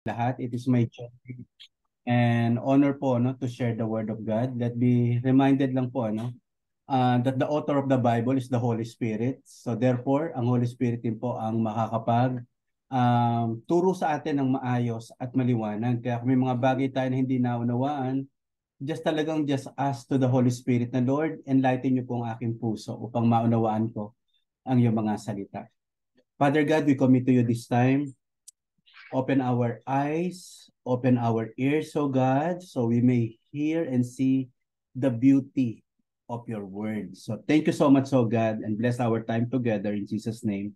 lahat. It is my joy and honor po to share the word of God. Let be reminded lang po that the author of the Bible is the Holy Spirit. So therefore, ang Holy Spirit din po ang makakapag turo sa atin ng maayos at maliwanag. Kaya kung may mga bagay tayo na hindi naunawaan, just ask to the Holy Spirit na, Lord, enlighten niyo po ang aking puso upang maunawaan ko ang iyong mga salita. Father God, we commit to you this time. Open our eyes, open our ears, O God, so we may hear and see the beauty of your word. So thank you so much, O God, and bless our time together in Jesus' name.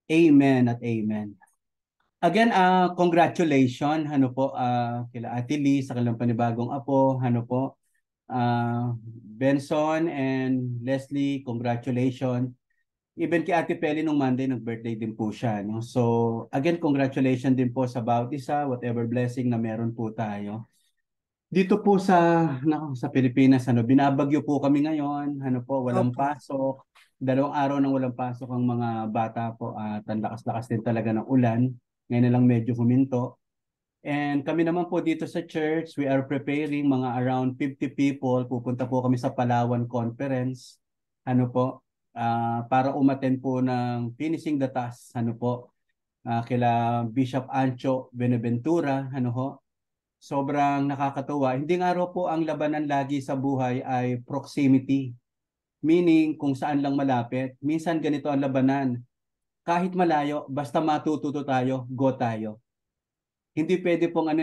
Amen at amen. Again, congratulations, kila Ate Lee sa kanilang panibagong apo, Benson and Leslie, congratulations. Even kay Ate Peli nung Monday, nag-birthday din po siya. No? So, again, congratulations din po sa bawat isa, whatever blessing na meron po tayo. Dito po sa Pilipinas, binabagyo po kami ngayon, walang pasok. 2 araw nang walang pasok ang mga bata po at ang lakas-lakas din talaga ng ulan. Ngayon na lang medyo huminto. And kami naman po dito sa church, we are preparing mga around 50 people. Pupunta po kami sa Palawan Conference. Para umattend po ng finishing the task, kila Bishop Ancho Benaventura, sobrang nakakatuwa. Hindi nga raw po ang labanan lagi sa buhay ay proximity. Meaning, kung saan lang malapit. Minsan ganito ang labanan. Kahit malayo, basta matututo tayo, go tayo. Hindi pwede pong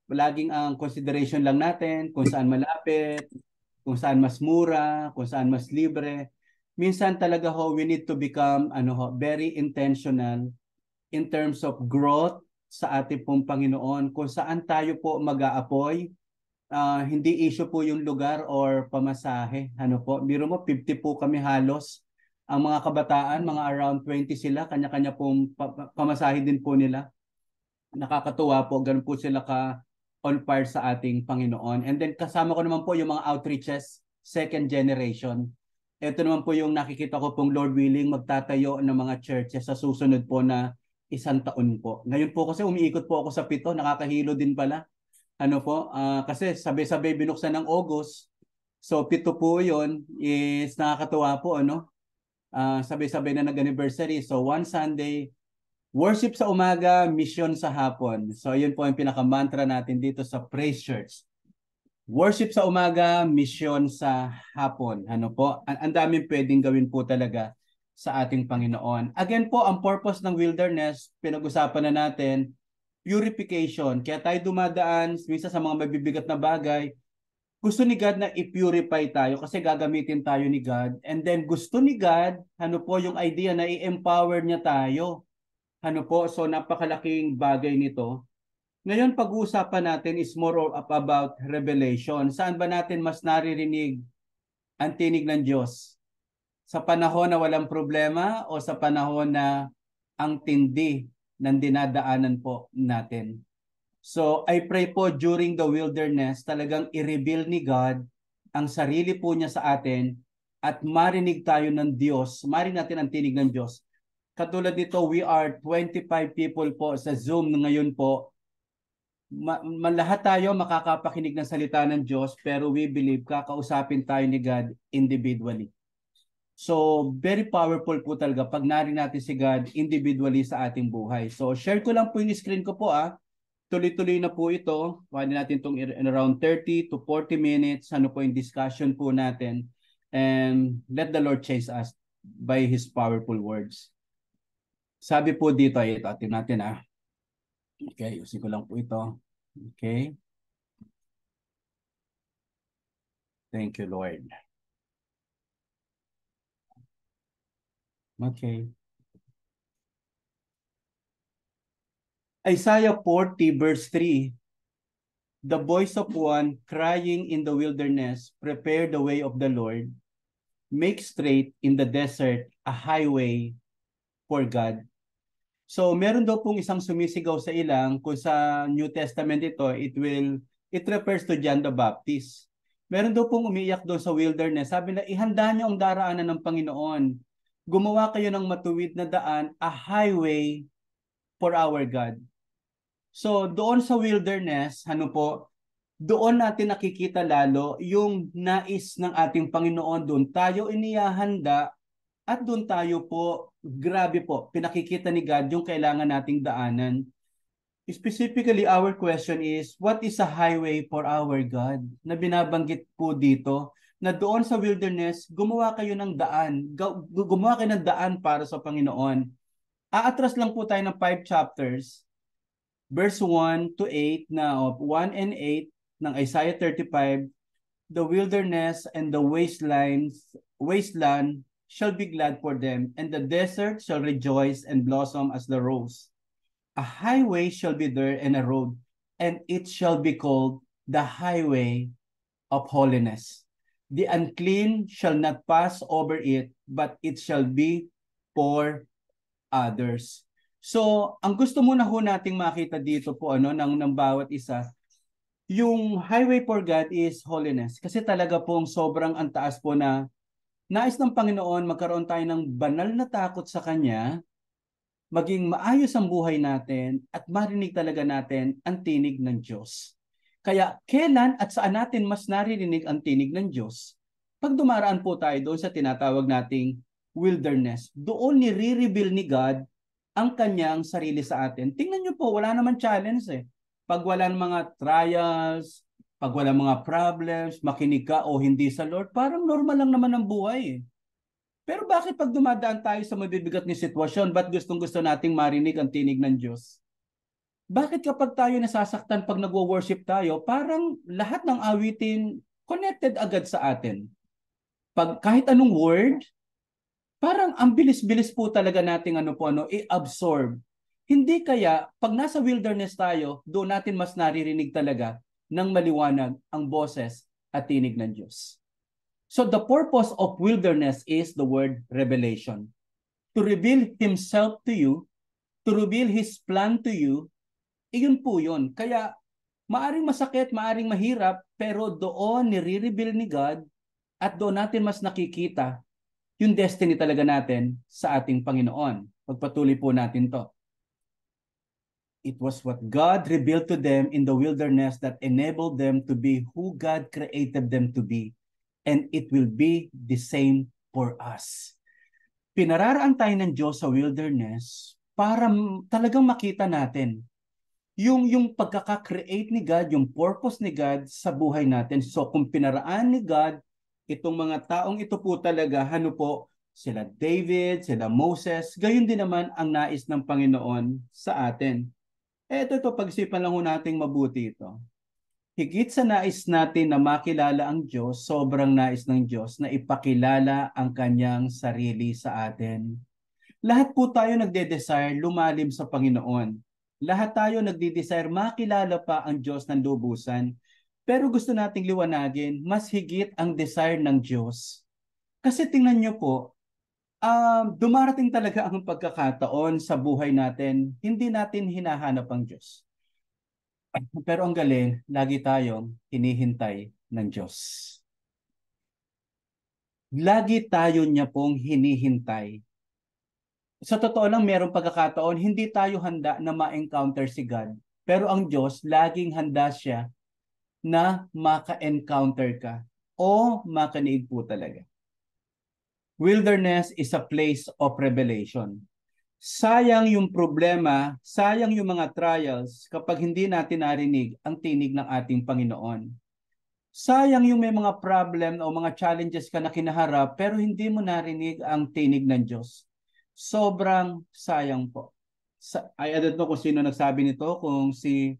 laging ang consideration lang natin kung saan malapit, kung saan mas mura, kung saan mas libre. Minsan talaga we need to become very intentional in terms of growth sa ating pong Panginoon. Kung saan tayo po mag-aapoy, hindi issue po yung lugar or pamasahe. Biro mo 50 po kami halos. Ang mga kabataan, mga around 20 sila, kanya-kanya pong pamasahe din po nila. Nakakatuwa po, ganun po sila ka on fire sa ating Panginoon. And then kasama ko naman po yung mga outreaches, second generation. Ito naman po yung nakikita ko pong Lord willing magtatayo ng mga churches sa susunod po na 1 taon po. Ngayon po kasi umiikot po ako sa 7, nakakahilo din pala. Kasi sabay-sabay binuksan ng August. So 7 po yun is nakakatuwa po, sabay-sabay na nag-anniversary. So one Sunday, worship sa umaga, mission sa hapon. So yun po ang pinaka-mantra natin dito sa Praise Church. Worship sa umaga, mission sa hapon. Ang daming pwedeng gawin po talaga sa ating Panginoon. Again po, ang purpose ng wilderness, pinag-usapan na natin, purification. Kaya tayo dumadaan minsan sa mga mabibigat na bagay. Gusto ni God na i-purify tayo kasi gagamitin tayo ni God. And then gusto ni God, yung idea na i-empower niya tayo. So napakalaking bagay nito. Ngayon pag-uusapan natin is more about revelation. Saan ba natin mas naririnig ang tinig ng Diyos? Sa panahon na walang problema o sa panahon na ang tindi ng dinadaanan po natin? So I pray po during the wilderness, talagang i-reveal ni God ang sarili po niya sa atin at marinig tayo ng Diyos, marinig natin ang tinig ng Diyos. Katulad dito, we are 25 people po sa Zoom ngayon po. Lahat tayo makakapakinig ng salita ng Diyos, pero we believe kakausapin tayo ni God individually. So, very powerful po talaga pag narinig natin si God individually sa ating buhay. So, share ko lang po yung screen ko po. Tuloy-tuloy na po ito. Pwede natin itong in around 30 to 40 minutes. Po yung discussion po natin. And let the Lord chase us by His powerful words. Sabi po dito, ito, atin natin Okay, usin ko lang po ito. Okay. Thank you, Lord. Okay. Isaiah 40 verse 3. The voice of one crying in the wilderness, prepare the way of the Lord, make straight in the desert a highway for God. So meron daw pong isang sumisigaw sa ilang, kung sa New Testament ito, it refers to John the Baptist. Meron daw pong umiiyak doon sa wilderness. Sabi na, ihanda niyo ang daraanan ng Panginoon. Gumawa kayo ng matuwid na daan, a highway for our God. So doon sa wilderness, ano po, doon natin nakikita lalo yung nais ng ating Panginoon. Doon tayo inihahanda at doon tayo po, grabe po, pinakikita ni God yung kailangan nating daanan. Specifically, our question is, what is a highway for our God? Na binabanggit po dito, na doon sa wilderness, gumawa kayo ng daan. Gumawa kayo ng daan para sa Panginoon. Aatras lang po tayo ng 5 chapters, verse 1 to 8, na 1 and 8 ng Isaiah 35, the wilderness and the wasteland shall be glad for them, and the desert shall rejoice and blossom as the rose. A highway shall be there and a road, and it shall be called the highway of holiness. The unclean shall not pass over it, but it shall be for others. So, ang gusto muna ho nating makita dito po ng bawat isa, yung highway for God is holiness. Kasi talaga pong sobrang antaas po na nais ng Panginoon magkaroon tayo ng banal na takot sa Kanya, maging maayos ang buhay natin at marinig talaga natin ang tinig ng Diyos. Kaya kailan at saan natin mas naririnig ang tinig ng Diyos? Pag dumaraan po tayo doon sa tinatawag nating wilderness, doon nire-reveal ni God ang kanyang sarili sa atin. Tingnan nyo po, wala naman challenge eh. Pag wala mga trials, pag wala mga problems, makinig ka o hindi sa Lord, parang normal lang naman ang buhay eh. Pero bakit pag dumadaan tayo sa mabibigat ni sitwasyon, ba't gustong-gusto nating marinig ang tinig ng Diyos? Bakit kapag tayo nasasaktan pag nagwo-worship tayo, parang lahat ng awitin connected agad sa atin? Pag kahit anong word, parang ang bilis-bilis po talaga nating i-absorb. Hindi kaya, pag nasa wilderness tayo, doon natin mas naririnig talaga ng maliwanag ang boses at tinig ng Diyos. So the purpose of wilderness is the word revelation. To reveal Himself to you, to reveal His plan to you, iyon po yun. Kaya maaring masakit, maaring mahirap, pero doon nire-reveal ni God at doon natin mas nakikita yung destiny talaga natin sa ating Panginoon. Pagpatuloy po natin to. It was what God revealed to them in the wilderness that enabled them to be who God created them to be. And it will be the same for us. Pinararaan tayo ng Diyos sa wilderness para talagang makita natin yung pagkaka-create ni God, yung purpose ni God sa buhay natin. So kung pinaraan ni God, itong mga taong ito po talaga, sila David, sila Moses, gayon din naman ang nais ng Panginoon sa atin. Ito pag-isipan lang nating mabuti ito. Higit sa nais natin na makilala ang Diyos, sobrang nais ng Diyos na ipakilala ang kanyang sarili sa atin. Lahat po tayo nagde-desire lumalim sa Panginoon. Lahat tayo nagde-desire makilala pa ang Diyos ng lubusan. Pero gusto nating liwanagin, mas higit ang desire ng Diyos. Kasi tingnan nyo po, dumarating talaga ang pagkakataon sa buhay natin, hindi natin hinahanap ang Diyos. Pero ang galing, lagi tayong hinihintay ng Diyos. Lagi tayo niya pong hinihintay. Sa totoo lang, mayroong pagkakataon, hindi tayo handa na ma-encounter si God. Pero ang Diyos, laging handa siya na maka-encounter ka o makaniig po talaga. Wilderness is a place of revelation. Sayang yung problema, sayang yung mga trials kapag hindi natin narinig ang tinig ng ating Panginoon. Sayang yung may mga problem o mga challenges ka na kinaharap pero hindi mo narinig ang tinig ng Diyos. Sobrang sayang po. I don't know kung sino nagsabi nito, kung si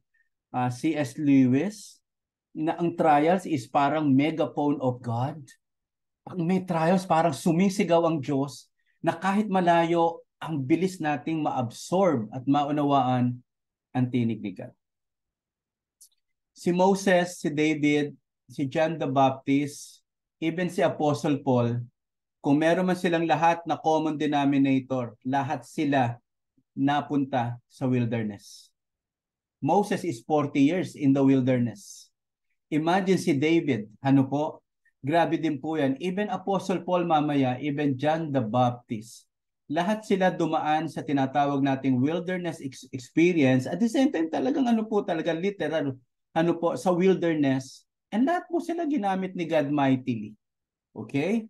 C.S. Lewis, na ang trials is parang megaphone of God. Pag may trials, parang sumisigaw ang Diyos na kahit malayo, ang bilis nating ma-absorb at maunawaan ang tinig ni God. Si Moses, si David, si John the Baptist, even si Apostle Paul, kung meron man silang lahat na common denominator, lahat sila napunta sa wilderness. Moses is 40 years in the wilderness. Imagine si David, grabe din po yan. Even Apostle Paul mamaya, even John the Baptist, lahat sila dumaan sa tinatawag nating wilderness experience. At the same time, talagang ano po talaga literal, ano po, sa wilderness. And lahat po sila ginamit ni God mightily. Okay?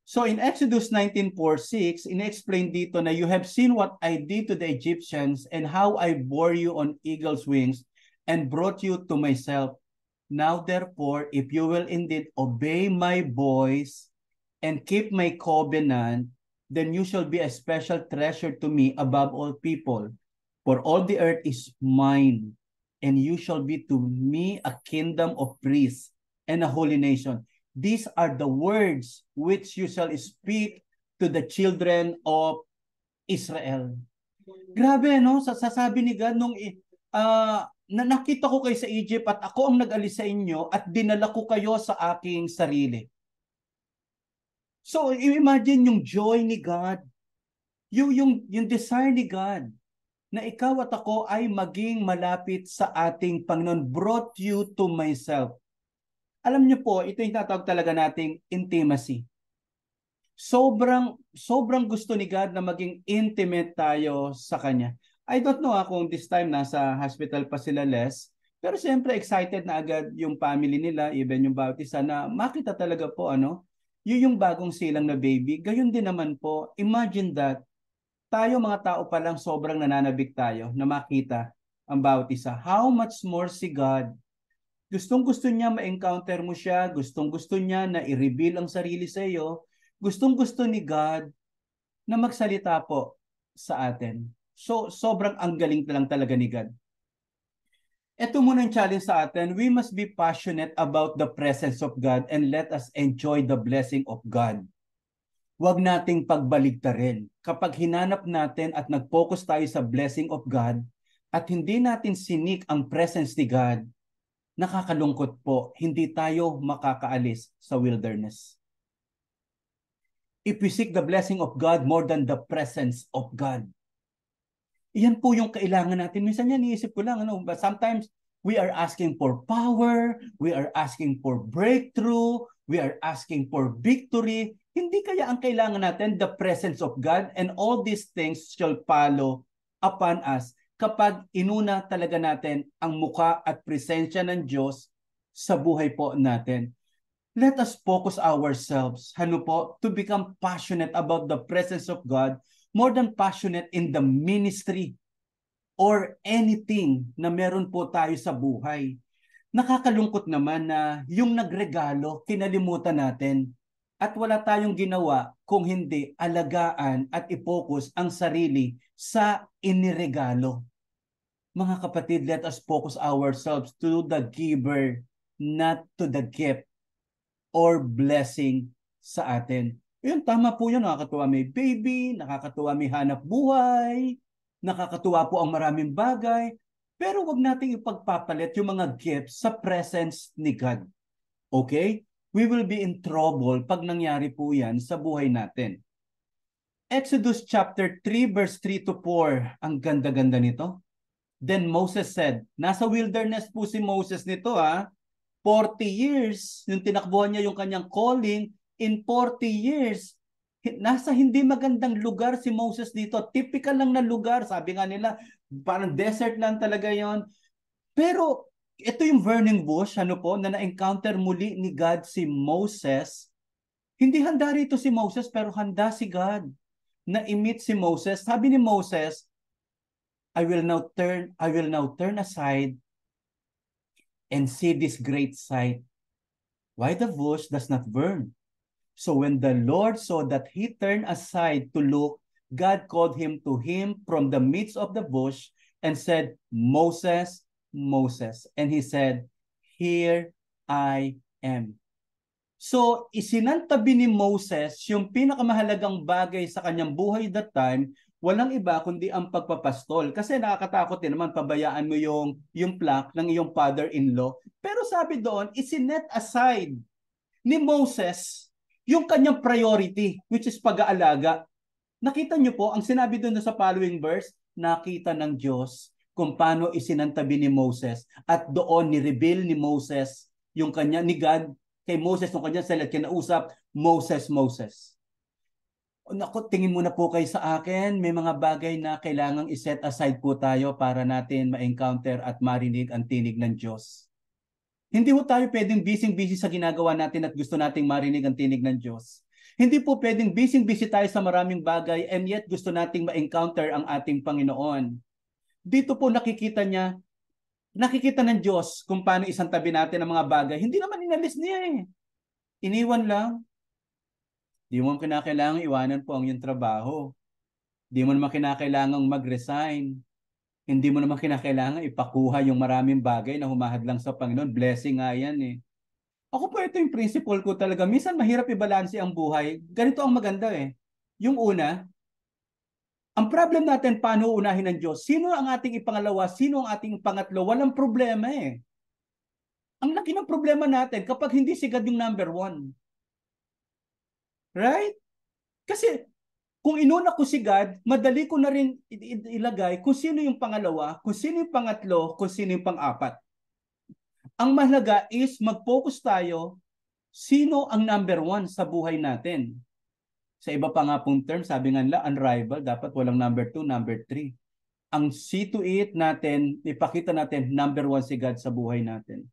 So in Exodus 19:4-6, ina-explain dito na you have seen what I did to the Egyptians and how I bore you on eagle's wings and brought you to myself. Now therefore, if you will indeed obey my voice and keep my covenant, then you shall be a special treasure to me above all people. For all the earth is mine, and you shall be to me a kingdom of priests and a holy nation. These are the words which you shall speak to the children of Israel. Grabe, no? Sasabi ni God nung nakita ko kayo sa Egypt at ako ang nag-alis sa inyo at dinala ko kayo sa aking sarili. So imagine yung joy ni God, yung desire ni God na ikaw at ako ay maging malapit sa ating Panginoon, brought you to myself. Alam niyo po, ito yung tatawag talaga nating intimacy. Sobrang gusto ni God na maging intimate tayo sa Kanya. I don't know kung this time nasa hospital pa sila pero siyempre excited na agad yung family nila, even yung bawat isa na makita talaga po yung bagong silang na baby. Gayon din naman po, imagine that, tayo mga tao pa lang sobrang nananabik tayo na makita ang bawat isa. How much more si God? Gustong-gusto niya ma-encounter mo siya, gustong-gusto niya na i-reveal ang sarili sa iyo, gustong-gusto ni God na magsalita po sa atin. So, sobrang ang galing lang talaga ni God. Ito muna yung challenge sa atin. We must be passionate about the presence of God and let us enjoy the blessing of God. Huwag nating pagbaligtarin. Kapag hinanap natin at nag-focus tayo sa blessing of God at hindi natin sinik ang presence ni God, nakakalungkot po, hindi tayo makakaalis sa wilderness. If we seek the blessing of God more than the presence of God, iyan po yung kailangan natin. Minsan yan, iisip ko lang, but sometimes we are asking for power, we are asking for breakthrough, we are asking for victory. Hindi kaya ang kailangan natin the presence of God, and all these things shall follow upon us kapag inuna talaga natin ang mukha at presensya ng Diyos sa buhay po natin. Let us focus ourselves, to become passionate about the presence of God, more than passionate in the ministry or anything na meron po tayo sa buhay. Nakakalungkot naman na yung nagregalo, kinalimutan natin at wala tayong ginawa kung hindi alagaan at i-focus ang sarili sa iniregalo. Mga kapatid, let us focus ourselves to the giver, not to the gift or blessing sa atin. Yun, tama po yun. Nakakatuwa may baby, nakakatuwa may hanap buhay, nakakatuwa po ang maraming bagay, pero wag nating ipagpapalit yung mga gifts sa presence ni God. Okay? We will be in trouble pag nangyari po yan sa buhay natin. Exodus chapter 3 verse 3 to 4. Ang ganda-ganda nito. Then Moses said, nasa wilderness po si Moses nito 40 years, yung tinakbuhan niya yung kanyang calling, in 40 years, nasa hindi magandang lugar si Moses dito. Typical lang na lugar, sabi nga nila, parang desert lang talaga yon. Pero ito yung burning bush, na na-encounter muli ni God si Moses. Hindi handa rito si Moses, pero handa si God na i-meet si Moses. Sabi ni Moses, I will now turn aside and see this great sight, why the bush does not burn. So when the Lord saw that he turned aside to look, God called him to him from the midst of the bush and said, Moses, Moses. And he said, here I am. So isinantabi ni Moses yung pinakamahalagang bagay sa kanyang buhay that time, walang iba kundi ang pagpapastol. Kasi nakakatakot din naman, pabayaan mo yung flock ng iyong father-in-law. Pero sabi doon, isinet aside ni Moses yung kanyang priority, which is pag-aalaga. Nakita niyo po, ang sinabi doon sa following verse, nakita ng Diyos kung paano isinantabi ni Moses. At doon ni-reveal ni Moses yung kanya, ni God, kay Moses, yung kanyang salat, kinausap, Moses, Moses. Naku, tingin muna po kayo sa akin. May mga bagay na kailangang iset aside po tayo para natin ma-encounter at marinig ang tinig ng Diyos. Hindi po tayo pwedeng busy-busy sa ginagawa natin at gusto nating marinig ang tinig ng Diyos. Hindi po pwedeng busy-busy tayo sa maraming bagay and yet gusto nating ma-encounter ang ating Panginoon. Dito po nakikita ng Diyos kung paano isang tabi natin ang mga bagay. Hindi naman inalis niya eh. Iniwan lang. Di mo kinakailangang iwanan po ang iyong trabaho. Di mo naman kinakailangang mag-resign. Hindi mo naman kinakailangan ipakuha yung maraming bagay na humahadlang sa Panginoon. Blessing nga yan eh. Ako po ito yung principle ko talaga. Minsan mahirap i-balanse ang buhay. Ganito ang maganda eh. Yung una, ang problem natin paano unahin ng Diyos. Sino ang ating ipangalawa? Sino ang ating pangatlo? Walang problema eh. Ang laki ng problema natin kapag hindi si God yung number one. Right? Kasi kung inuna ko si God, madali ko na rin ilagay kung sino yung pangalawa, kung sino yung pangatlo, kung sino yung pang-apat. Ang mahalaga is mag-focus tayo sino ang number one sa buhay natin. Sa iba pa nga pong term, sabi nga nila, unrivaled, dapat walang number 2, number 3. Ang see to it natin, ipakita natin, number 1 si God sa buhay natin.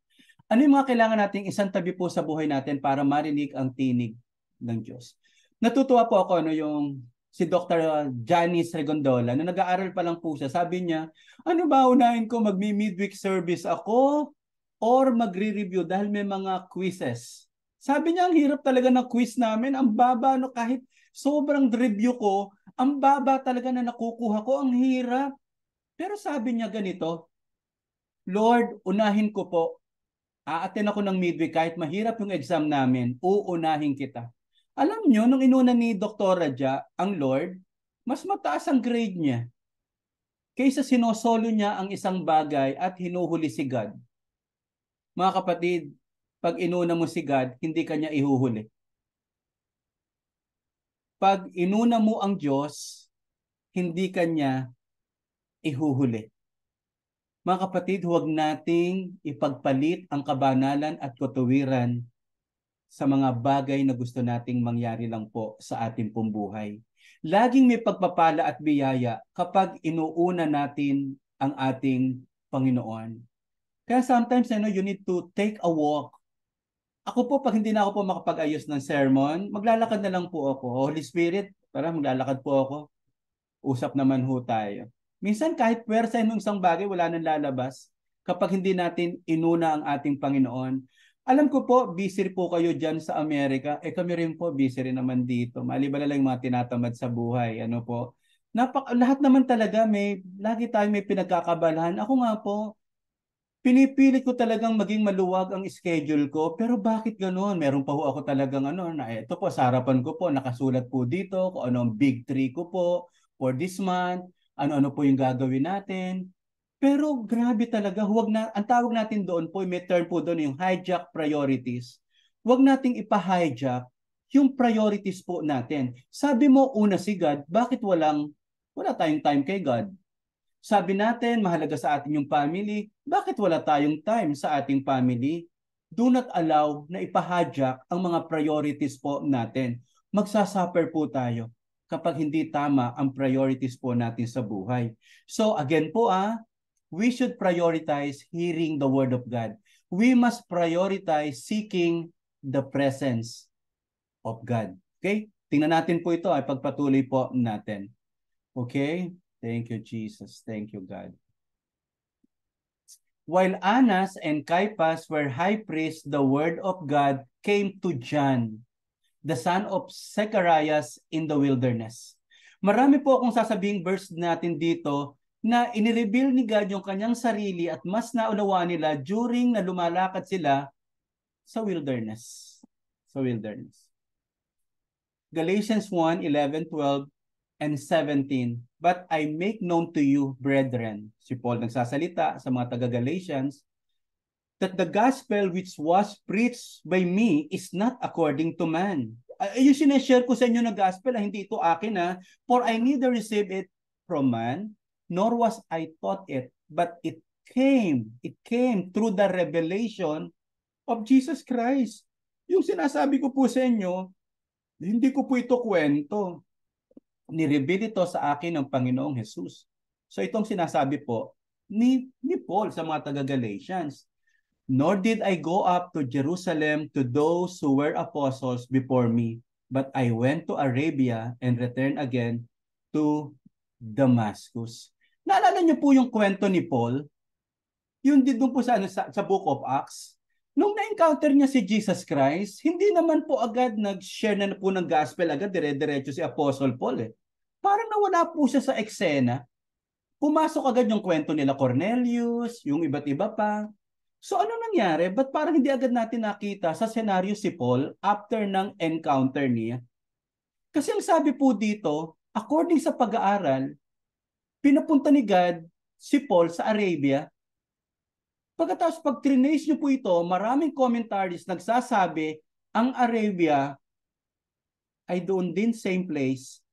Ano yung mga kailangan nating isang tabi po sa buhay natin para marinig ang tinig ng Diyos? Natutuwa po ako yung si Dr. Janice Regondola, na nag-aaral pa lang po siya, sabi niya, ano ba unahin ko, magmi-midweek service ako or magre-review dahil may mga quizzes. Sabi niya, ang hirap talaga ng quiz namin, ang baba, no, kahit sobrang review ko, ang baba talaga na nakukuha ko, ang hirap. Pero sabi niya ganito, Lord, unahin ko po, a-attend ako ng midweek kahit mahirap yung exam namin, uunahin kita. Alam nyo, nung inuna ni Dr. Raja, ang Lord, mas mataas ang grade niya kaysa sinosolo niya ang isang bagay at hinuhuli si God. Mga kapatid, pag inuna mo si God, hindi kanya ihuhuli. Pag inuna mo ang Diyos, hindi kanya ihuhuli. Mga kapatid, huwag nating ipagpalit ang kabanalan at katuwiran sa mga bagay na gusto nating mangyari lang po sa ating pong buhay. Laging may pagpapala at biyaya kapag inuuna natin ang ating Panginoon. Kaya sometimes, you need to take a walk. Ako po, pag hindi na ako po makapag-ayos ng sermon, maglalakad na lang po ako. Holy Spirit, tara, maglalakad po ako. Usap naman ho tayo. Minsan kahit pwersa ng isang bagay, wala nang lalabas kapag hindi natin inuna ang ating Panginoon. Alam ko po, busy po kayo dyan sa Amerika. Kami rin po, busy rin naman dito. Maliban na lang yung mga tinatamad sa buhay. Ano po? Lahat naman talaga, lagi tayong may pinagkakabalahan. Ako nga po, pinipilit ko talagang maging maluwag ang schedule ko. Pero bakit ganoon? Meron pa ho ako talagang na ito po, sa harapan ko po, nakasulat po dito kung ano ang big three ko po for this month, ano-ano po yung gagawin natin. Pero grabe talaga, ang tawag natin doon po, may term po doon, yung hijack priorities. Huwag nating ipa-hijack yung priorities po natin. Sabi mo, una si God, bakit wala tayong time kay God? Sabi natin, mahalaga sa atin yung family, bakit wala tayong time sa ating family? Do not allow na ipa-hijack ang mga priorities po natin. Magsasuffer po tayo kapag hindi tama ang priorities po natin sa buhay. So again po, we should prioritize hearing the word of God. We must prioritize seeking the presence of God. Okay? Tingnan natin po ito ay pagpatuloy po natin. Okay? Thank you, Jesus. Thank you, God. While Annas and Caiaphas were high priests, the word of God came to John, the son of Zacharias, in the wilderness. Marami po akong sasabing verse natin dito na inireveal ni God yung kanyang sarili at mas naunawaan nila during na lumalakad sila sa wilderness. Sa wilderness. Galatians 1, 11, 12, and 17. But I make known to you, brethren, si Paul nagsasalita sa mga taga-Galatians, that the gospel which was preached by me is not according to man. Yung sinashare ko sa inyo na gospel, hindi ito akin for I neither received it from man, nor was I taught it, but it came through the revelation of Jesus Christ. Yung sinasabi ko po sa inyo, hindi ko po ito kwento. Nireveal ito sa akin ng Panginoong Jesus. So itong sinasabi po ni Paul sa mga taga-Galatians. Nor did I go up to Jerusalem to those who were apostles before me, but I went to Arabia and returned again to Damascus. Naalala niyo po yung kwento ni Paul? Yun din doon po sa Book of Acts. Nung na-encounter niya si Jesus Christ, hindi naman po agad nag-share na po ng gospel agad, dire-diretso si Apostle Paul eh. Parang nawala po siya sa eksena. Pumasok agad yung kwento nila Cornelius, yung iba't iba pa. So ano nangyari? Ba't parang hindi agad natin nakita sa senaryo si Paul after ng encounter niya? Kasi ang sabi po dito, according sa pag-aaral, pinapunta ni God si Paul sa Arabia. Pagkatapos pag trinace nyo po ito, maraming commentaries nagsasabi ang Arabia ay doon din same place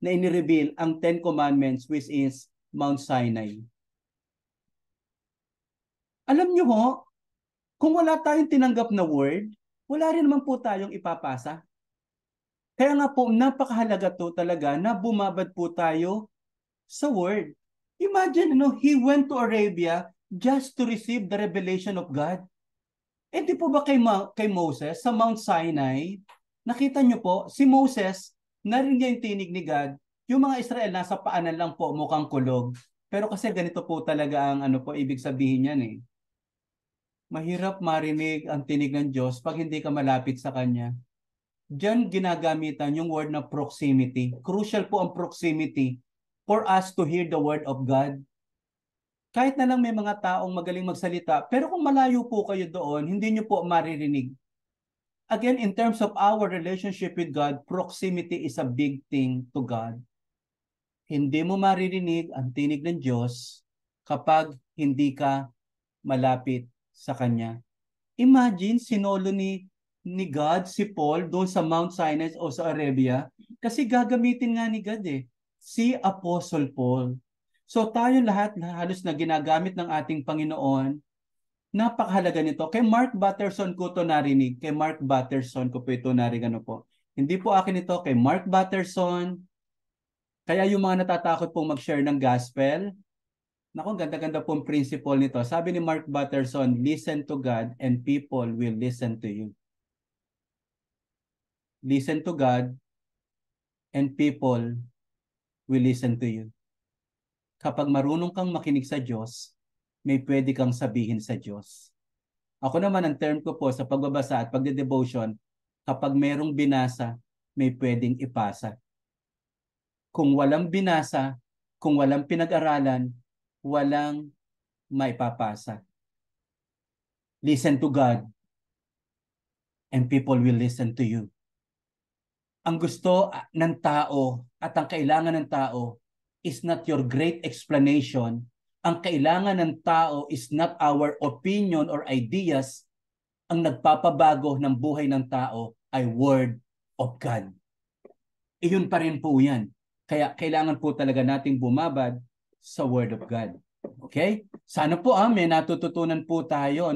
na inireveal ang Ten Commandments which is Mount Sinai. Alam nyo ho, kung wala tayong tinanggap na word, wala rin naman po tayong ipapasa. Kaya nga po, napakahalaga to talaga na bumabad po tayo sa word. Imagine, he went to Arabia just to receive the revelation of God. Eh di po ba kay Moses sa Mount Sinai, nakita nyo po, si Moses, narinig niya yung tinig ni God, yung mga Israel nasa paanan lang po, mukhang kulog. Pero kasi ganito po talaga ang ibig sabihin niyan eh. Mahirap marinig ang tinig ng Diyos pag hindi ka malapit sa Kanya. Diyan ginagamitan yung word na proximity. Crucial po ang proximity for us to hear the word of God. Kahit na lang may mga taong magaling magsalita, pero kung malayo po kayo doon, hindi nyo po maririnig. Again, in terms of our relationship with God, proximity is a big thing to God. Hindi mo maririnig ang tinig ng Diyos kapag hindi ka malapit sa Kanya. Imagine, sinolo ni God si Paul doon sa Mount Sinai o sa Arabia kasi gagamitin nga ni God si Apostle Paul. So tayo lahat halos na ginagamit ng ating Panginoon, napakahalaga nito. Kay Mark Batterson ko ito narinig. Kay Mark Batterson ko po ito narinig po. Hindi po akin ito, kay Mark Batterson. Kaya yung mga natatakot pong mag-share ng gospel, naku, ganda-ganda pong principle nito. Sabi ni Mark Batterson, listen to God and people will listen to you. Listen to God and people will listen to you. Kapag marunong kang makinig sa Diyos, may pwede kang sabihin sa Diyos. Ako naman, ang term ko po sa pagbabasa at pagde-devotion, kapag merong binasa, may pwedeng ipasa. Kung walang binasa, kung walang pinag-aralan, walang maipapasa. Listen to God and people will listen to you. Ang gusto ng tao at ang kailangan ng tao is not your great explanation. Ang kailangan ng tao is not our opinion or ideas. Ang nagpapabago ng buhay ng tao ay Word of God. Iyon pa rin po yan. Kaya kailangan po talaga nating bumabad sa Word of God. Okay? Sana po may natututunan po tayo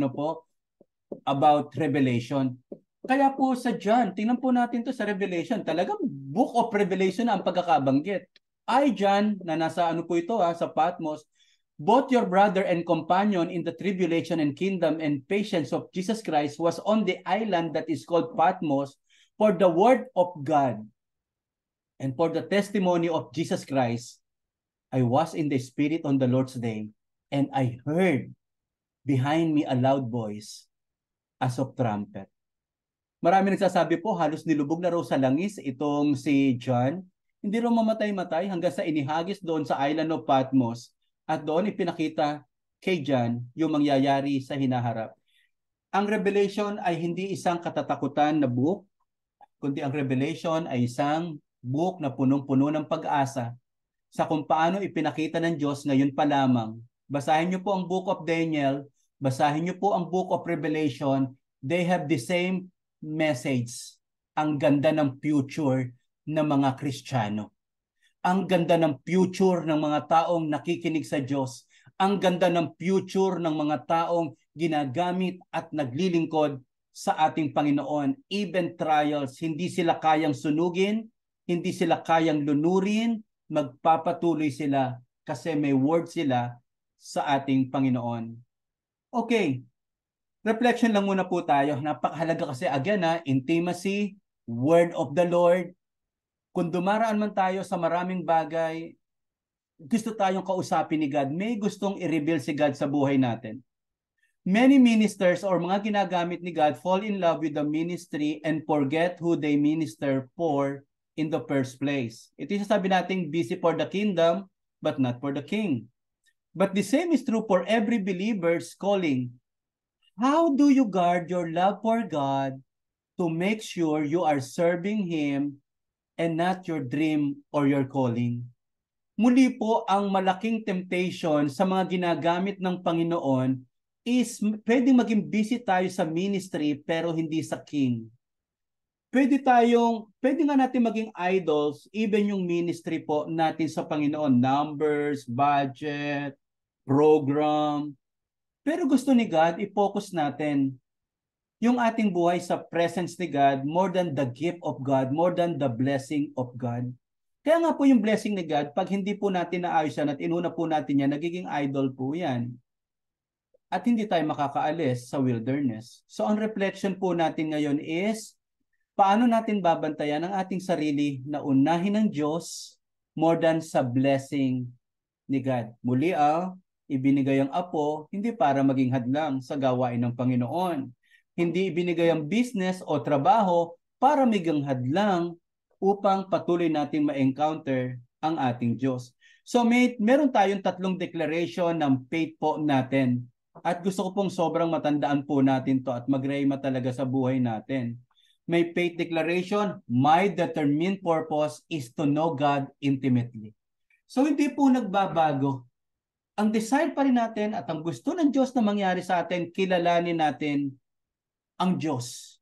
about Revelation. Kaya po sa John, tingnan po natin to sa Revelation. Talagang Book of Revelation na ang pagkakabanggit. I, John, na nasa po ito sa Patmos, both your brother and companion in the tribulation and kingdom and patience of Jesus Christ was on the island that is called Patmos for the word of God and for the testimony of Jesus Christ. I was in the Spirit on the Lord's day and I heard behind me a loud voice as of trumpet. Marami nagsasabi po, halos nilubog na raw sa langis itong si John. Hindi raw mamatay-matay hanggang sa inihagis doon sa island of Patmos at doon ipinakita kay John yung mangyayari sa hinaharap. Ang Revelation ay hindi isang katatakutan na book, kundi ang Revelation ay isang book na punong-puno ng pag-asa sa kung paano ipinakita ng Diyos ngayon pa lamang. Basahin niyo po ang Book of Daniel, basahin niyo po ang Book of Revelation, they have the same message. Ang ganda ng future ng mga Kristiyano. Ang ganda ng future ng mga taong nakikinig sa Diyos. Ang ganda ng future ng mga taong ginagamit at naglilingkod sa ating Panginoon. Even trials, hindi sila kayang sunugin hindi sila kayang lunurin, magpapatuloy sila kasi may word sila sa ating Panginoon. Okay, reflection lang muna po tayo. Napakahalaga kasi again intimacy, word of the Lord. Kung dumaraan man tayo sa maraming bagay, gusto tayong kausapin ni God, may gustong i-reveal si God sa buhay natin. Many ministers or mga ginagamit ni God fall in love with the ministry and forget who they minister for in the first place. Ito yung sabi natin, busy for the kingdom, but not for the king. But the same is true for every believer's calling. How do you guard your love for God to make sure you are serving Him and not your dream or your calling? Muli po, ang malaking temptation sa mga ginagamit ng Panginoon is pwedeng maging busy tayo sa ministry pero hindi sa King. Pwede nga natin maging idols, even yung ministry po natin sa Panginoon, numbers, budget, program. Pero gusto ni God, i-focus natin yung ating buhay sa presence ni God more than the gift of God, more than the blessing of God. Kaya nga po yung blessing ni God, pag hindi po natin naayos yan at inuna po natin yan, nagiging idol po yan. At hindi tayo makakaalis sa wilderness. So ang reflection po natin ngayon is, paano natin babantayan ang ating sarili na unahin ng Diyos more than sa blessing ni God. Muli ibinigay ang apo, hindi para maging hadlang sa gawain ng Panginoon. Hindi ibinigay ang business o trabaho para maging hadlang upang patuloy nating ma-encounter ang ating Diyos. So meron tayong 3 declaration ng faith po natin. At gusto ko pong sobrang matandaan po natin to at mag-rema talaga sa buhay natin. May faith declaration, my determined purpose is to know God intimately. So hindi po nagbabago. Ang desire pa rin natin at ang gusto ng Diyos na mangyari sa atin, kilalanin natin ang Diyos.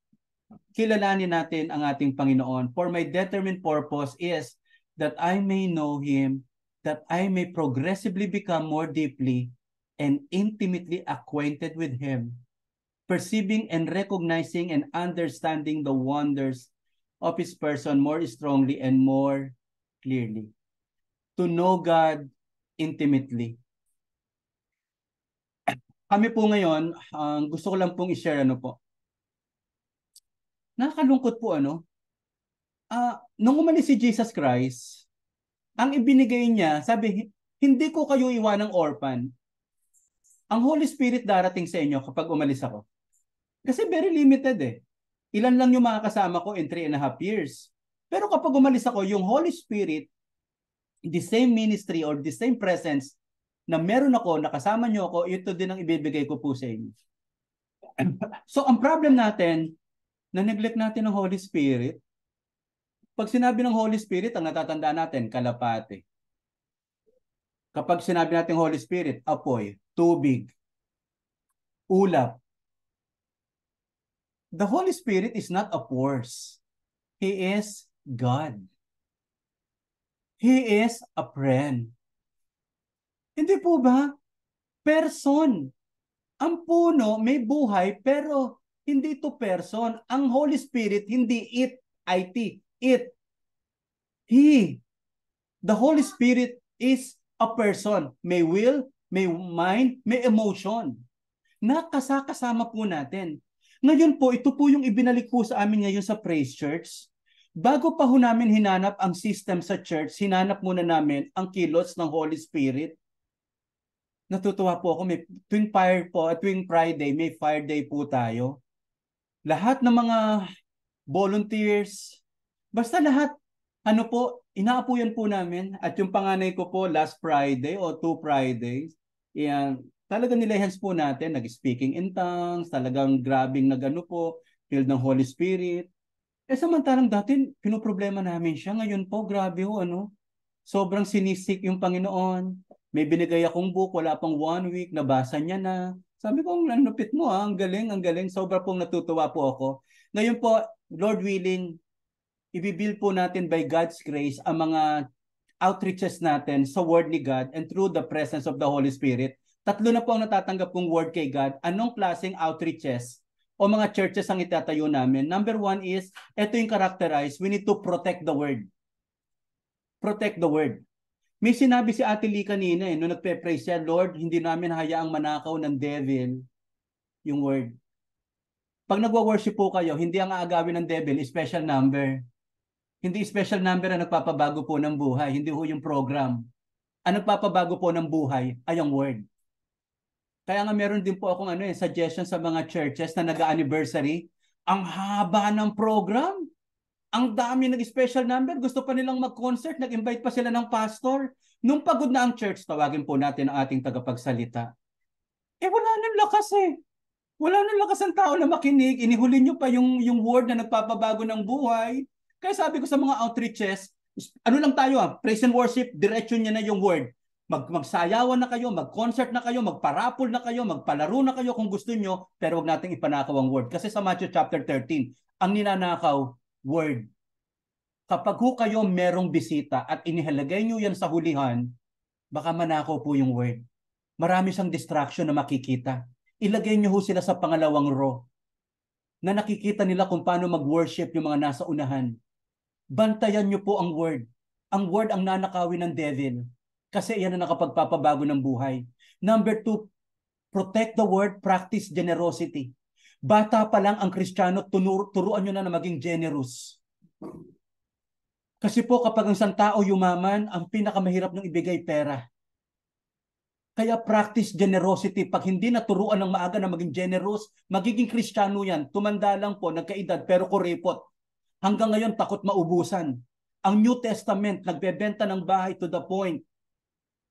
Kilalanin natin ang ating Panginoon. For my determined purpose is that I may know Him, that I may progressively become more deeply and intimately acquainted with Him, perceiving and recognizing and understanding the wonders of His person more strongly and more clearly. To know God intimately. Kami po ngayon, gusto ko lang pong i-share Nakakalungkot po nung umalis si Jesus Christ, ang ibinigay niya, sabi, hindi ko kayo iwanang orphan. Ang Holy Spirit darating sa inyo kapag umalis ako. Kasi very limited Ilan lang yung mga kasama ko in 3.5 years. Pero kapag umalis ako, yung Holy Spirit, the same ministry or the same presence na meron ako, nakasama nyo ako, ito din ang ibibigay ko po sa inyo. So ang problem natin, na-neglect natin ng Holy Spirit. Pag sinabi ng Holy Spirit, ang natatandaan natin, kalapate. Kapag sinabi natin Holy Spirit, apoy, tubig, ulap. The Holy Spirit is not a force. He is God. He is a friend. Hindi po ba? Person. Ang puno may buhay pero hindi ito person. Ang Holy Spirit, hindi it. He. The Holy Spirit is a person. May will, may mind, may emotion. Nakasakasama po natin. Ngayon po, ito po yung ibinalik po sa amin ngayon sa Praise Church. Bago pa ho namin hinanap ang system sa church, hinanap muna namin ang kilos ng Holy Spirit. Natutuwa po ako, tuwing Friday, may fire day po tayo. Lahat ng mga volunteers, basta lahat, inaapuyan po namin. At yung panganay ko po, last Friday o 2 Fridays, talagang nilehens po natin, nag-speaking in tongues, talagang grabing filled ng Holy Spirit. Samantalang dati, pinoproblema namin siya. Ngayon po, grabe sobrang sinisik yung Panginoon. May binigay akong book, wala pang 1 week, nabasa niya na. Sabi ko, ang lupit mo ang galing. Sobra pong natutuwa po ako. Ngayon po, Lord willing, ibibuild po natin by God's grace ang mga outreaches natin sa Word ni God and through the presence of the Holy Spirit. 3 na po ang natatanggap kong word kay God. Anong klaseng outreaches o mga churches ang itatayo namin? Number 1 is, ito yung characterized, we need to protect the Word. protect the word. May sinabi si Ate Lee kanina nung nagpe-praise siya, Lord, hindi namin hayaang manakaw ng devil yung word. Pag nagwa-worship po kayo, hindi ang aagawin ng devil, special number. Hindi special number ang nagpapabago po ng buhay, hindi ho yung program. Ang nagpapabago po ng buhay ay ang word. Kaya nga meron din po akong suggestion sa mga churches na nag-anniversary. Ang haba ng program. Ang dami nag-special number. Gusto pa nilang mag-concert. Nag-invite pa sila ng pastor. Nung pagod na ang church, tawagin po natin ang ating tagapagsalita. Wala nang lakas eh. Wala nang lakas ang tao na makinig. Inihuli nyo pa yung word na nagpapabago ng buhay. Kaya sabi ko sa mga outreaches, ano lang tayo praise and worship, diretso niya na yung word. Magsayawan na kayo, mag-concert na kayo, magparapol na kayo, magpalaro na kayo kung gusto nyo, pero wag nating ipanakaw ang word. Kasi sa Matthew chapter 13, ang ninanakaw, word. Kapag ho kayo merong bisita at inihalagay nyo yan sa hulihan, baka manakaw po yung word. Marami siyang distraction na makikita. Ilagay nyo ho sila sa pangalawang row na nakikita nila kung paano mag-worship yung mga nasa unahan. Bantayan nyo po ang word. Ang word ang nanakawin ng devil. Kasi yan ang nakapagpapabago ng buhay. Number 2, protect the word, practice generosity. Bata pa lang ang Kristiyano, turuan nyo na maging generous. Kasi po kapag ang isang tao yumaman, ang pinakamahirap ng ibigay pera. Kaya practice generosity. Pag hindi naturuan ng maaga na maging generous, magiging Kristiyano yan. Tumanda lang po, nagkaedad, pero kuripot. Hanggang ngayon, takot maubusan. Ang New Testament, nagbebenta ng bahay to the point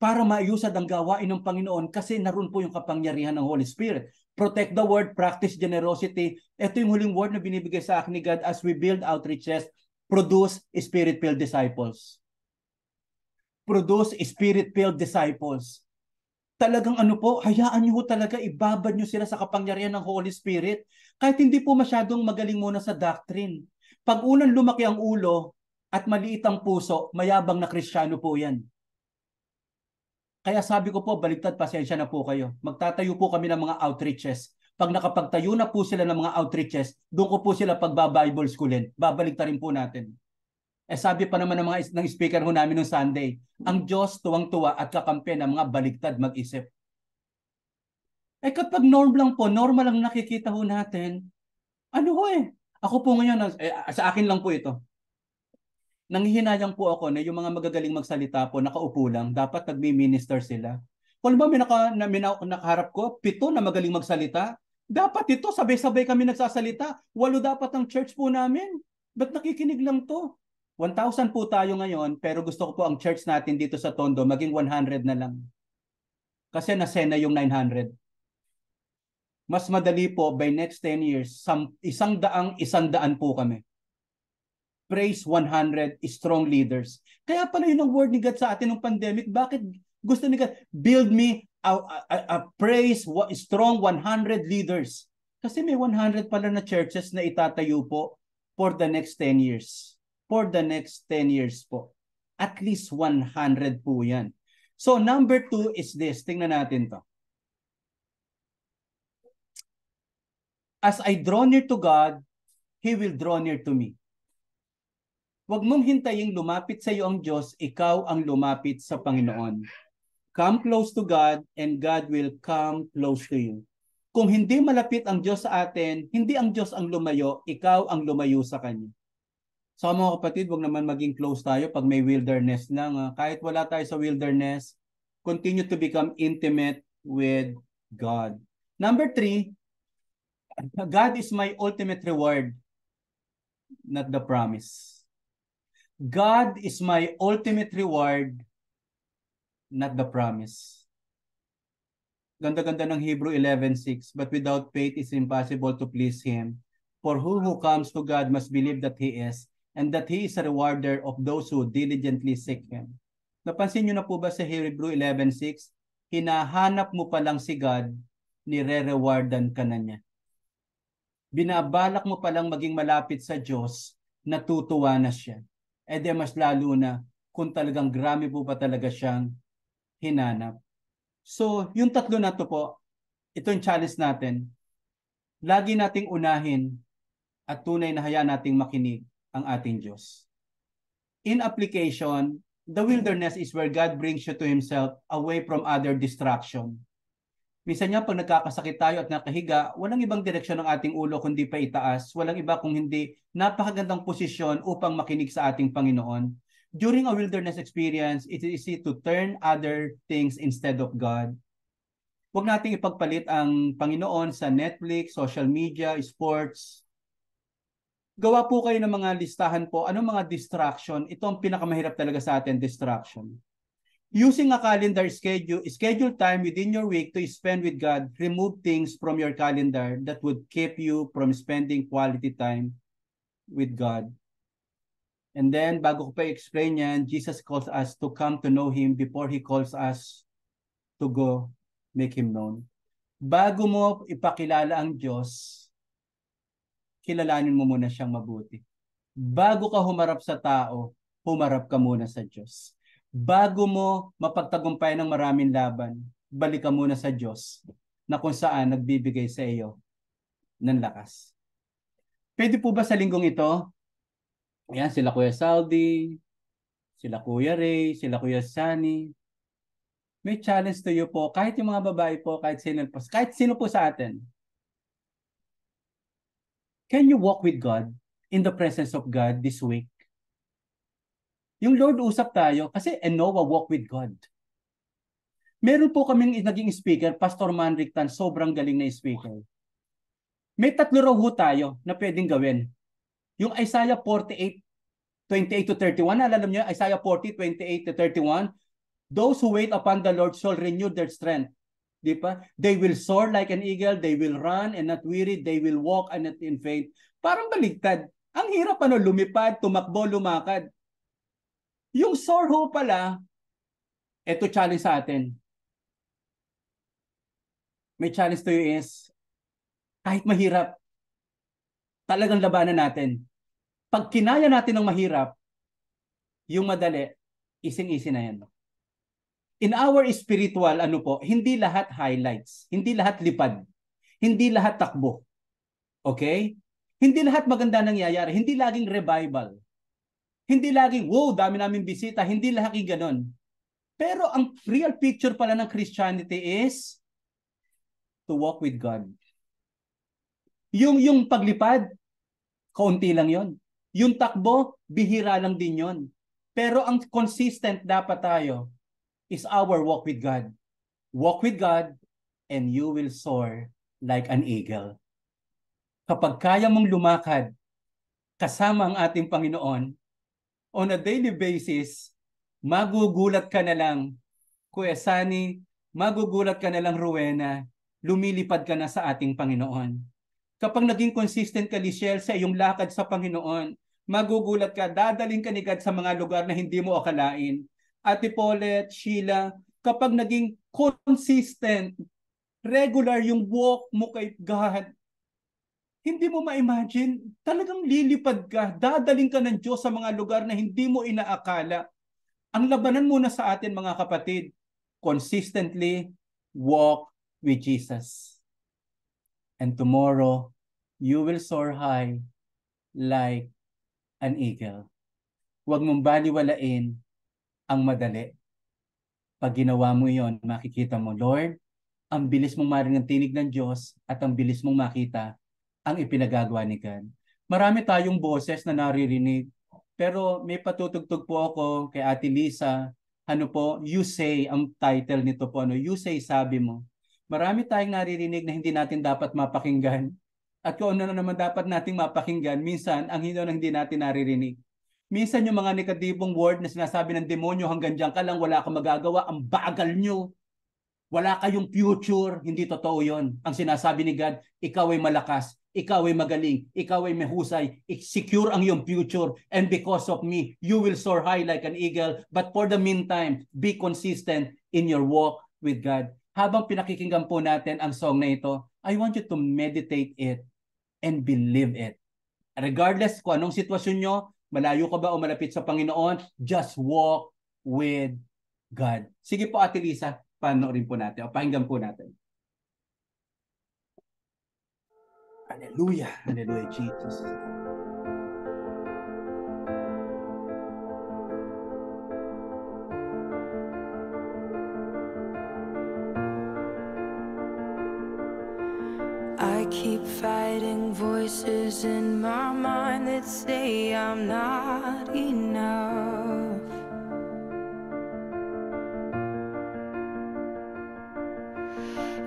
para maayusad ang gawain ng Panginoon kasi naroon po yung kapangyarihan ng Holy Spirit. Protect the word, practice generosity. Ito yung huling word na binibigay sa akin ni God as we build outreaches, produce Spirit-filled disciples. Produce Spirit-filled disciples. Talagang hayaan nyo talaga, ibabad nyo sila sa kapangyarihan ng Holy Spirit. Kahit hindi po masyadong magaling muna sa doctrine. Pag unang lumaki ang ulo at maliit ang puso, mayabang na Kristiyano po yan. Kaya sabi ko po, baliktad, pasensya na po kayo. Magtatayo po kami ng mga outreaches. Pag nakapagtayo na po sila ng mga outreaches, doon ko po sila pagba-Bible schoolin. Babaliktad rin po natin. Sabi pa naman ng speaker ho namin noong Sunday, ang Diyos tuwang-tuwa at kakampi ng mga baliktad mag-isip. Kapag normal lang nakikita ho natin, ako po ngayon, sa akin lang po ito. Nanghihinayang po ako na yung mga magagaling magsalita po, nakaupo lang, dapat nagmi-minister sila. Kung ba nakaharap ko, 7 na magaling magsalita, dapat ito, sabay-sabay kami nagsasalita. 8 dapat ang church po namin. Ba't nakikinig lang to? 1,000 po tayo ngayon, pero gusto ko po ang church natin dito sa Tondo maging 100 na lang. Kasi nasena yung 900. Mas madali po, by next 10 years, 100 po kami. Praise 100 strong leaders. Kaya pala yun ang word ni God sa atin ng pandemic. Bakit gusto ni God? Build me a praise strong 100 leaders. Kasi may 100 pala na churches na itatayo po for the next 10 years. For the next 10 years po. At least 100 po yan. So number 2 is this. Tingnan natin to. As I draw near to God, He will draw near to me. Huwag mong hintayin lumapit sa iyo ang Diyos, ikaw ang lumapit sa Panginoon. Come close to God and God will come close to you. Kung hindi malapit ang Diyos sa atin, hindi ang Diyos ang lumayo, ikaw ang lumayo sa Kanya. So mga kapatid, huwag naman maging close tayo pag may wilderness lang. Kahit wala tayo sa wilderness, continue to become intimate with God. Number 3, God is my ultimate reward, not the promise. God is my ultimate reward, not the promise. Ganda-ganda ng Hebrew 11:6. But without faith, it's impossible to please Him. For who comes to God must believe that He is, and that He is a rewarder of those who diligently seek Him. Napansin nyo na po ba sa Hebrew 11:6? Hinahanap mo pa lang si God, nire-rewardan ka na niya. Binabalak mo pa lang maging malapit sa Diyos, natutuwa na siya. Mas lalo na kung talagang grabe po pa talaga siyang hinanap. So, yung tatlo na to po, ito yung challenge natin. Lagi nating unahin at tunay na hayaan nating makinig ang ating Diyos. In application, The wilderness is where God brings you to Himself away from other distraction. Minsan nga pag nagkakasakit tayo at nakahiga, walang ibang direksyon ng ating ulo kundi pa itaas. Walang iba kung hindi napakagandang posisyon upang makinig sa ating Panginoon. During a wilderness experience, it is easy to turn other things instead of God. Huwag nating ipagpalit ang Panginoon sa Netflix, social media, sports. Gawa po kayo ng mga listahan po. Anong mga distraction? Ito ang pinakamahirap talaga sa atin, distraction. Using a calendar schedule time within your week to spend with God, remove things from your calendar that would keep you from spending quality time with God. And then, bago ko pa explain yan, Jesus calls us to come to know Him before He calls us to go make Him known. Bago mo ipakilala ang Diyos, kilalanin mo muna siyang mabuti. Bago ka humarap sa tao, humarap ka muna sa Diyos. Bago mo mapagtagumpayan ng maraming laban, balik ka muna sa Diyos na kung saan nagbibigay sa iyo ng lakas. Pwede po ba sa linggong ito? Ayan, sila Kuya Saldi, sila Kuya Ray, sila Kuya Sunny. May challenge to you po, kahit yung mga babae po, kahit sino po sa atin. Can you walk with God in the presence of God this week? Yung Lord usap tayo kasi Noah walk with God. Meron po kaming naging speaker, Pastor Manric Tan, sobrang galing na speaker. May tatlo raw ho tayo na pwedeng gawin. Yung Isaiah 48, 28 to 31, alam niyo, Isaiah 40, 28 to 31, those who wait upon the Lord shall renew their strength. Di ba? They will soar like an eagle, they will run and not weary, they will walk and not in faint. Parang baligtad. Ang hirap lumipad, tumakbo, lumakad. Yung soar ho pala, ito challenge sa atin. May challenge to you is, kahit mahirap, talagang labanan natin. Pag kinaya natin ng mahirap, yung madali, ising-isi na yan. In our spiritual, hindi lahat highlights, hindi lahat lipad, hindi lahat takbo. Okay? Hindi lahat maganda nangyayari, hindi laging revival. Hindi laging, wow, dami namin bisita, hindi laging ganon. Pero ang real picture pala ng Christianity is to walk with God. Yung paglipad, kaunti lang yon. Yung takbo, bihira lang din yon. Pero ang consistent dapat tayo is our walk with God. Walk with God and you will soar like an eagle. Kapag kaya mong lumakad kasama ang ating Panginoon, on a daily basis, magugulat ka na lang, Kuya Sunny, magugulat ka na lang, Rowena, lumilipad ka na sa ating Panginoon. Kapag naging consistent ka, Lichelle, sa iyong lakad sa Panginoon, magugulat ka, dadaling ka ni God sa mga lugar na hindi mo akalain. Ate Paulette, Sheila, kapag naging consistent, regular yung walk mo kay God, hindi mo ma-imagine, talagang lilipad ka, dadaling ka ng Diyos sa mga lugar na hindi mo inaakala. Ang labanan muna sa atin, mga kapatid, consistently walk with Jesus. And tomorrow, you will soar high like an eagle. Huwag mong baliwalain ang madali. Pag ginawa mo yon, makikita mo, Lord, ang bilis mong marinig ng tinig ng Diyos at ang bilis mong makita ang ipinagagawa ni God. Marami tayong boses na naririnig, pero may patutugtog po ako kay Ate Lisa. You say, ang title nito po, you say, sabi mo. Marami tayong naririnig na hindi natin dapat mapakinggan. At kung ano na naman dapat nating mapakinggan, minsan, ang hindi natin naririnig. Minsan yung mga negatibong word na sinasabi ng demonyo, hanggang dyan ka lang, wala kang magagawa, ang bagal nyo. Wala kayong future, hindi totoo yon. Ang sinasabi ni God, ikaw ay malakas, ikaw ay magaling, ikaw ay mahusay, secure ang iyong future, and because of me, you will soar high like an eagle, but for the meantime, be consistent in your walk with God. Habang pinakikinggan po natin ang song na ito, I want you to meditate it and believe it. Regardless kung anong sitwasyon nyo, malayo ka ba o malapit sa Panginoon, just walk with God. Sige po, Ate Lisa, panoorin po natin o pakinggan po natin. Hallelujah. Hallelujah, Jesus. 'Di keep fighting voices in my mind that say I'm not enough.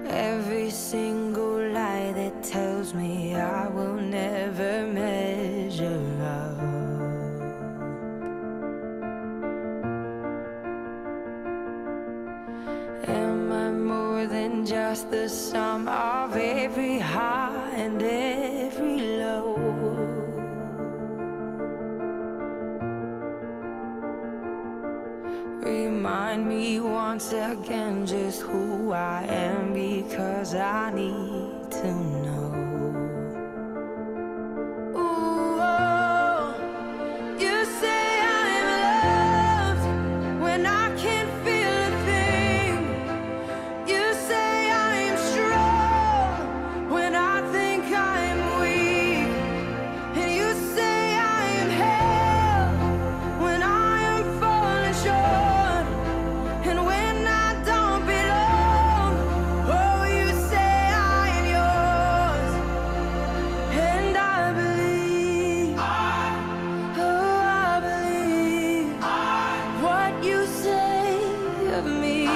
Every single lie that tells me I will never measure up. Am I more than just the sum of every high and every low? Remind me once again just who I am, because I need to know. Ooh, oh, you say I'm loved when I can't feel a thing. You say I'm strong when I think I'm weak. And you say I am held when I am falling short. And when I don't belong, oh, you say I am yours. And I believe, oh, I believe what you say of me.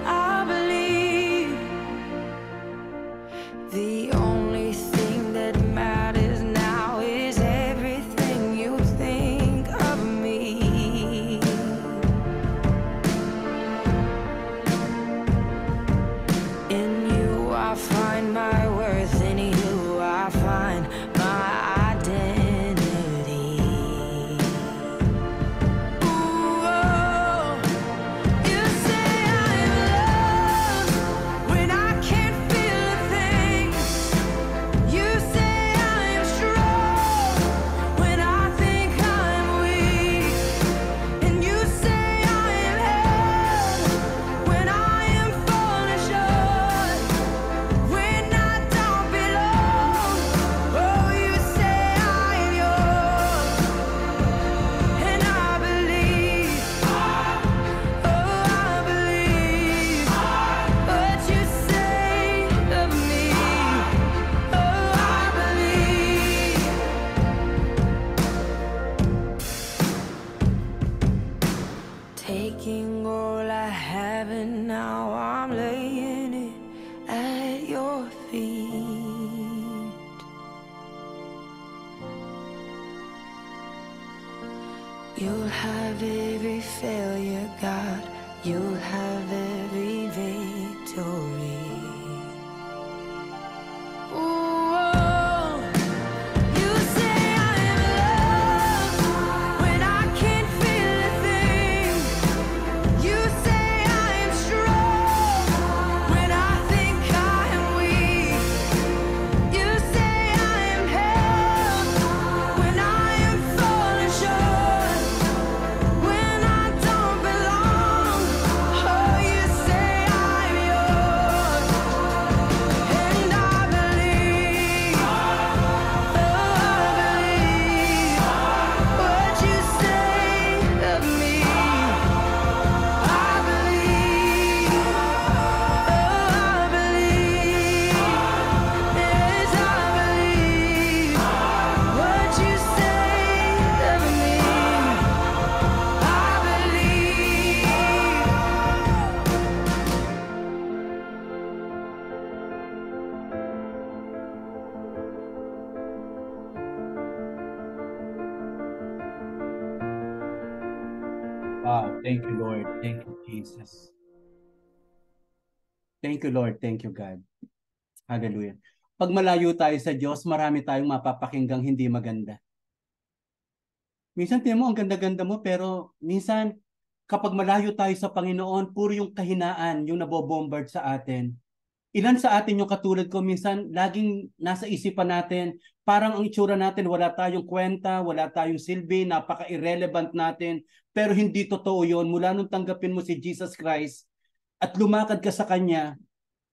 I believe the only thing that matters now is everything you think of me. In you I find my worth, in you I find my identity. Ooh, oh, you say I'm loved when I can't feel a thing. You say I'm strong when I think I'm weak. And you say I am held when I am falling short. When I don't belong, oh, you say I am yours. And I believe, oh, I believe what you say of me. Oh, I believe. Taking all I have and now I'm laying it at your feet. You'll have every failure, God. You'll have every victory. Ooh, you say I am loved when I can't feel a thing. You say I am strong when I think I am weak. You say I am held when I am falling short. When I don't belong, oh, you say I'm yours. And I believe, oh, I believe what you say of me. I believe, oh, I believe, yes, I believe what you say of me. I believe. Wow, thank you, Lord. Thank you, Jesus. Thank you, Lord. Thank you, God. Hallelujah. Pag malayo tayo sa Diyos, marami tayong mapapakinggang hindi maganda. Minsan, tingnan mo, ang ganda-ganda mo, pero minsan, kapag malayo tayo sa Panginoon, puro yung kahinaan, yung nabobombard sa atin. Ilan sa atin yung katulad ko, minsan, laging nasa isipan natin, parang ang itsura natin, wala tayong kwenta, wala tayong silbi, napaka-irrelevant natin, pero hindi totoo yun. Mula nung tanggapin mo si Jesus Christ at lumakad ka sa Kanya,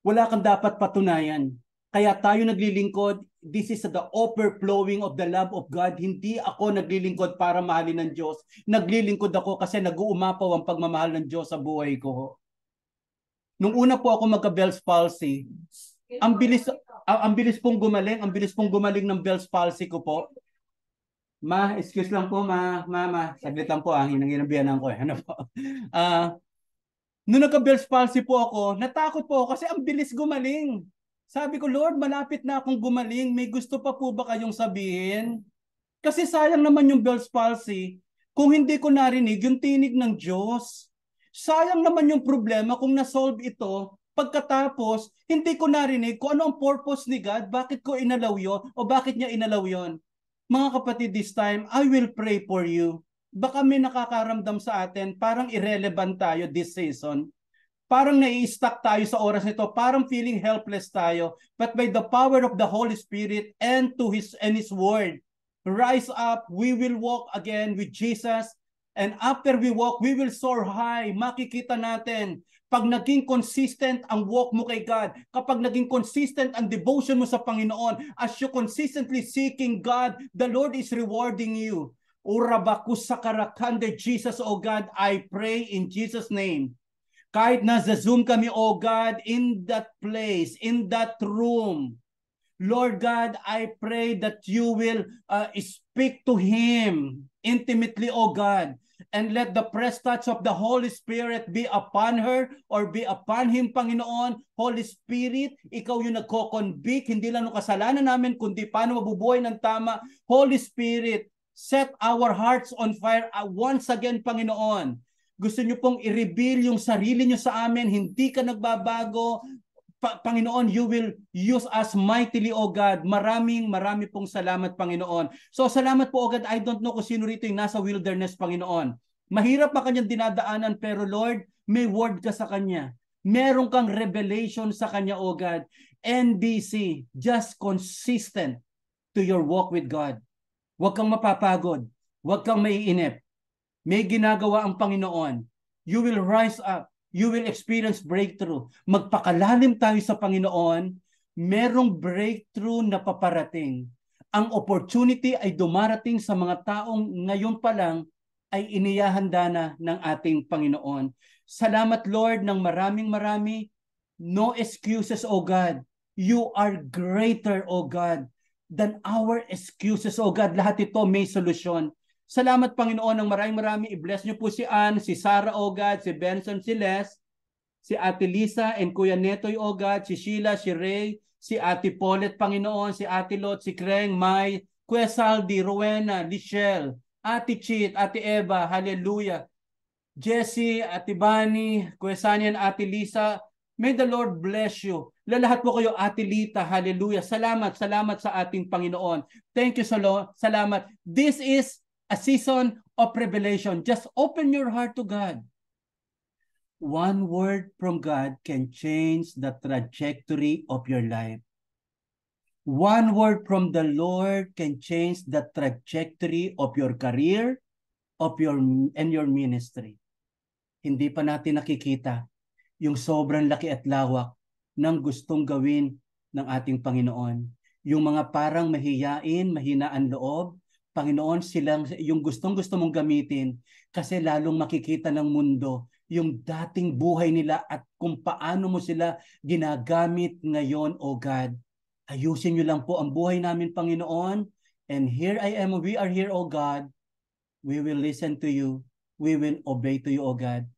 wala kang dapat patunayan. Kaya tayo naglilingkod, this is the overflowing of the love of God. Hindi ako naglilingkod para mahalin ng Diyos. Naglilingkod ako kasi nag-uumapaw ang pagmamahal ng Diyos sa buhay ko. Nung una po ako magka-Bell's palsy, ang bilis ang bilis pong gumaling ng Bell's palsy ko po. Excuse lang po, mama. Saglit lang po, hinanginabihanan ko. Ano po? Nung nagka-Bell's palsy po ako, natakot po ako kasi ang bilis gumaling. Sabi ko, Lord, malapit na akong gumaling. May gusto pa po ba kayong sabihin? Kasi sayang naman yung Bell's palsy kung hindi ko narinig yung tinig ng Diyos. Sayang naman yung problema kung na-solve ito, pagkatapos hindi ko narinig kung ano ang purpose ni God, bakit ko inalaw yun o bakit niya inalaw yun. Mga kapatid, this time, I will pray for you. Baka may nakakaramdam sa atin, parang irrelevant tayo this season. Parang nai-stuck tayo sa oras nito, parang feeling helpless tayo. But by the power of the Holy Spirit and His Word, rise up, we will walk again with Jesus. And after we walk, we will soar high. Makikita natin, pag naging consistent ang walk mo kay God, kapag naging consistent ang devotion mo sa Panginoon, as you consistently seeking God, the Lord is rewarding you. Urabakusakarakande Jesus, O God, I pray in Jesus' name. Kahit nasa Zoom kami, O God, in that place, in that room, Lord God, I pray that you will speak to him intimately, O God, and let the press touch of the Holy Spirit be upon her or be upon him, Panginoon. Holy Spirit, ikaw yung nagko-convict, hindi lang ng kasalanan namin, kundi paano mabubuhay ng tama. Holy Spirit, set our hearts on fire once again, Panginoon. Gusto niyo pong i-reveal yung sarili niyo sa amin, hindi ka nagbabago. Panginoon, you will use us mightily, O God. Marami pong salamat, Panginoon. So, salamat po, O God. I don't know kung sino rito yung nasa wilderness, Panginoon. Mahirap pa kanyang dinadaanan, pero Lord, may word ka sa kanya. Meron kang revelation sa kanya, O God. NBC, just consistent to your walk with God. Huwag kang mapapagod. Huwag kang maiinip. May ginagawa ang Panginoon. You will rise up. You will experience breakthrough. Magpakalalim tayo sa Panginoon, merong breakthrough na paparating. Ang opportunity ay dumarating sa mga taong ngayon pa lang ay inihahanda na ng ating Panginoon. Salamat, Lord, ng maraming. No excuses, O God. You are greater, O God, than our excuses, O God. Lahat ito may solusyon. Salamat, Panginoon, ng marami. I-bless niyo po si Ann, si Sarah, O God, si Benson, si Les, si Ate Lisa, and Kuya Netoy, O God, si Sheila, si Ray, si Ate Paulette, Panginoon, si Ate Lot, si Kreng, May, Kuya Saldi, Rowena, Lichelle, Ate Chit, Ate Eva, hallelujah. Jessie, Ate Bani, Kuya Sanian, Ate Lisa, may the Lord bless you. Lalahat po kayo, Ate Lita, hallelujah. Salamat sa ating Panginoon. Thank you, salamat. This is a season of revelation. Just open your heart to God. One word from God can change the trajectory of your life. One word from the Lord can change the trajectory of your career, and your ministry. Hindi pa natin nakikita yung sobrang laki at lawak ng gustong gawin ng ating Panginoon. Yung mga parang mahiyain, mahinaan loob, Panginoon, yung gustong-gusto mong gamitin kasi lalong makikita ng mundo yung dating buhay nila at kung paano mo sila ginagamit ngayon, O God. Ayusin niyo lang po ang buhay namin, Panginoon. And here I am, we are here, O God. We will listen to you. We will obey to you, O God.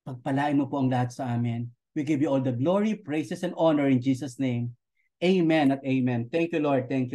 Pagpalain mo po ang lahat sa amin. We give you all the glory, praises, and honor in Jesus' name. Amen at amen. Thank you, Lord. Thank you.